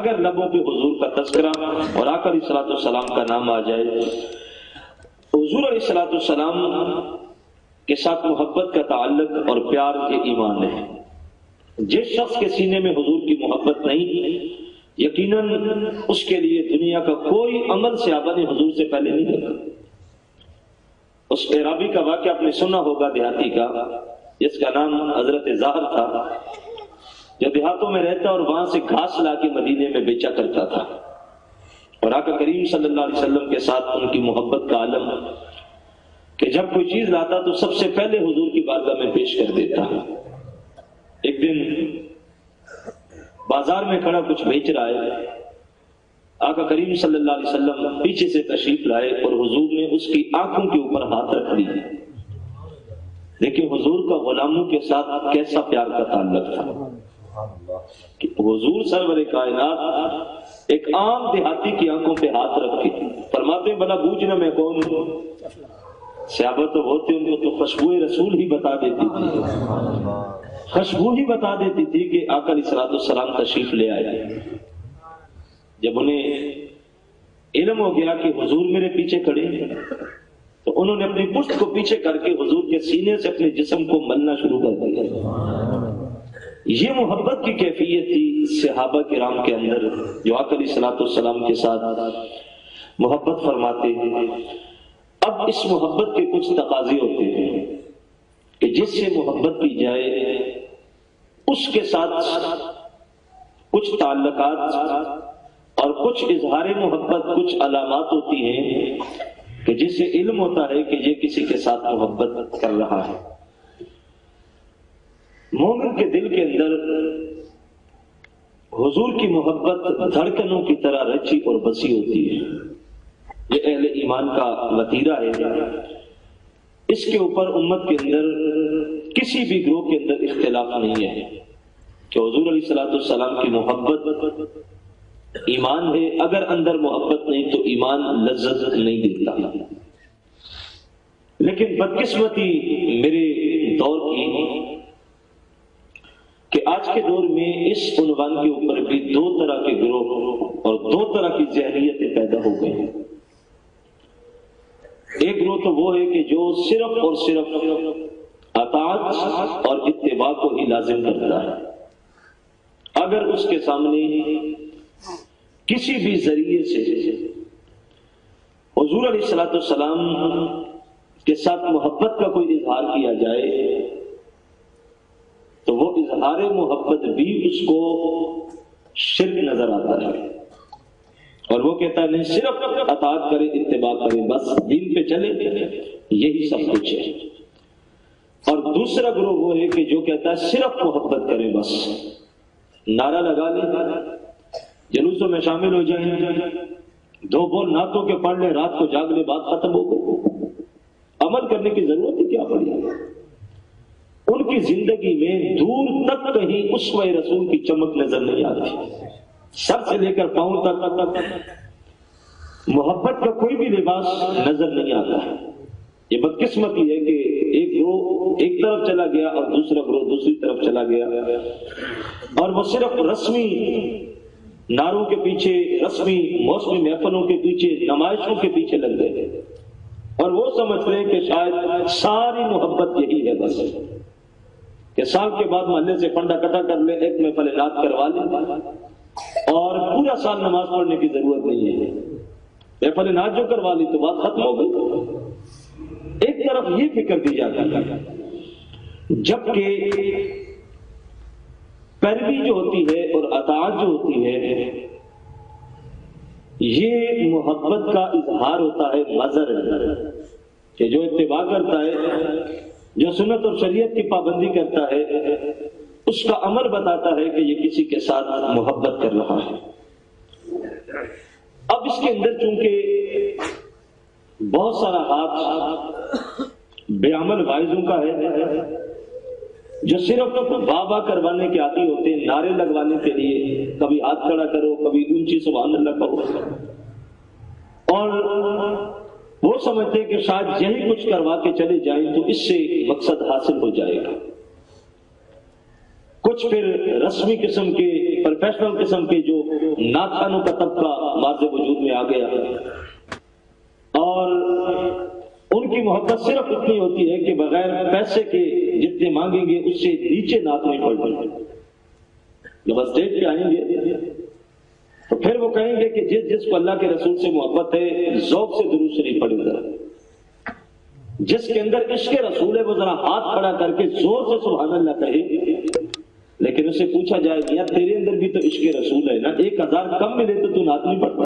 اگر لبوں پہ حضور کا تذکرہ اور آقا علیہ الصلوۃ والسلام کا نام آ جائے، حضور علیہ الصلوۃ والسلام کے ساتھ محبت کا تعلق اور پیار یہ ایمان ہے۔ جس شخص کے سینے میں حضور کی محبت نہیں، یقیناً اس کے لیے دنیا کا کوئی عمل صحابہ نے حضور سے پہلے نہیں دیکھا۔ اس اعرابی کا واقعہ آپ نے سنا ہوگا، دیہاتی کا، جس کا نام حضرت ظاہر تھا، جو دیہاتوں میں رہتا اور وہاں سے گھاس لا کے مدینے میں بیچا کرتا تھا، اور آقا کریم صلی اللہ علیہ وسلم کے ساتھ ان کی محبت کا عالم کہ جب کوئی چیز لاتا تو سب سے پہلے حضور کی بارگاہ میں پیش کر دیتا۔ ایک دن بازار میں کھڑا کچھ بیچ رہا ہے، آقا کریم صلی اللہ علیہ وسلم پیچھے سے تشریف لائے اور حضور نے اس کی آنکھوں کے اوپر ہاتھ رکھ دی۔ لیکن حضور کا غلاموں کے ساتھ کیسا پیار کا تعلق تھا کہ حضور سرور کائنات ایک عام دیہاتی کی آنکھوں پہ ہاتھ رکھ کے فرماتے ہیں بھلا بوجھنا میں کون ہوں؟ صحابہ تو ہوتے ان کو تو خوشبو رسول ہی بتا دیتی تھی، خوشبو ہی بتا دیتی تھی کہ آقا علیہ الصلوۃ والسلام تشریف لے آئے۔ جب انہیں علم ہو گیا کہ حضور میرے پیچھے کھڑے ہیں تو انہوں نے اپنی پشت کو پیچھے کر کے حضور کے سینے سے اپنے جسم کو ملنا شروع کر دیا۔ یہ محبت کی کیفیت تھی صحابہ کرام کے اندر جو آقا علیہ الصلوۃ والسلام کے ساتھ محبت فرماتے ہیں۔ اب اس محبت کے کچھ تقاضے ہوتے ہیں کہ جس سے محبت کی جائے اس کے ساتھ کچھ تعلقات اور کچھ اظہار محبت، کچھ علامات ہوتی ہیں کہ جس سے علم ہوتا ہے کہ یہ کسی کے ساتھ محبت کر رہا ہے۔ مومن کے دل کے اندر حضور کی محبت دھڑکنوں کی طرح رچی اور بسی ہوتی ہے۔ یہ اہل ایمان کا وتیرہ ہے، اس کے اوپر امت کے اندر کسی بھی گروہ کے اندر اختلاف نہیں ہے کہ حضور علیہ الصلوۃ والسلام کی محبت ایمان ہے، اگر اندر محبت نہیں تو ایمان لذت نہیں دیتا۔ لیکن بدقسمتی میرے دور کی کہ آج کے دور میں اس عنوان کے اوپر بھی دو طرح کے گروہ اور دو طرح کی ذہنیتیں پیدا ہو گئی ہیں۔ ایک گروہ تو وہ ہے کہ جو صرف اور صرف اطاعت اور اتباع کو ہی لازم کرتا ہے، اگر اس کے سامنے کسی بھی ذریعے سے حضور علیہ الصلوۃ والسلام کے ساتھ محبت کا کوئی اظہار کیا جائے تو وہ اظہار محبت بھی اس کو شرک نظر آتا ہے، اور وہ کہتا ہے نہیں صرف اطاعت کرے، اتباع کرے، بس دین پہ چلے، یہی سب کچھ ہے۔ اور دوسرا گروہ وہ ہے کہ جو کہتا ہے صرف محبت کرے، بس نعرہ لگا لے، جلوسوں میں شامل ہو جائیں، دو بول نعتوں کے پڑھ لیں، رات کو جاگ لے، بات ختم ہو گئی، عمل کرنے کی ضرورت ہی کیا پڑی؟ ان کی زندگی میں دور تک کہیں اسوہ رسول کی چمک نظر نہیں آتی، سر سے لے کر پاؤں تک محبت کا کوئی بھی لباس نظر نہیں آتا ہے۔ یہ بدقسمتی ہے کہ ایک گروہ ایک طرف چلا گیا اور دوسرا گروہ دوسری طرف چلا گیا، اور وہ صرف رسمی نعروں کے پیچھے، رسمی موسمی محفلوں کے پیچھے، نمائشوں کے پیچھے لگ گئے، اور وہ سمجھ رہے ہیں کہ شاید ساری محبت یہی ہے، بس کہ سال کے بعد محلے سے پنڈا کٹا کر لے، ایک محفل نعت کروا لیں اور پورا سال نماز پڑھنے کی ضرورت نہیں ہے، محفل نعت جو کروا لی تو بات ختم ہو گئی۔ ایک طرف یہ فکر دی جاتی ہے، جبکہ پیروی جو ہوتی ہے اور اطاعت جو ہوتی ہے یہ محبت کا اظہار ہوتا ہے، مظہر ہے کہ جو اتباع کرتا ہے، جو سنت اور شریعت کی پابندی کرتا ہے، اس کا عمل بتاتا ہے کہ یہ کسی کے ساتھ محبت کر رہا ہے۔ اب اس کے اندر چونکہ بہت سارا ہاتھ بے عمل وائزوں کا ہے جو صرف بابا کروانے کے عادی ہوتے ہیں، نعرے لگوانے کے لیے، کبھی ہاتھ کھڑا کرو، کبھی اونچی سبحان اللہ کہو، اور وہ سمجھتے ہیں کہ شاید یہی کچھ کروا کے چلے جائیں تو اس سے مقصد حاصل ہو جائے گا۔ کچھ پھر رسمی قسم کے پروفیشنل قسم کے جو ناچانوں کا طبقہ ماضی وجود میں آ گیا، اور ان کی محبت صرف اتنی ہوتی ہے کہ بغیر پیسے کے جتنے مانگیں گے اس سے نیچے نعت نہیں پڑھیں گے۔ جب اسٹیج پہ آئیں گے تو پھر وہ کہیں گے کہ جس کو اللہ کے رسول سے محبت ہے ذوق سے درود شریف پڑھے ذرا، جس کے اندر عشق رسول ہے وہ ذرا ہاتھ کھڑا کر کے زور سے سبحان اللہ کہے۔ لیکن اسے پوچھا جائے میاں تیرے اندر بھی تو عشق رسول ہے نا، 1000 کم ملے تو نعت نہیں پڑھ پاتا۔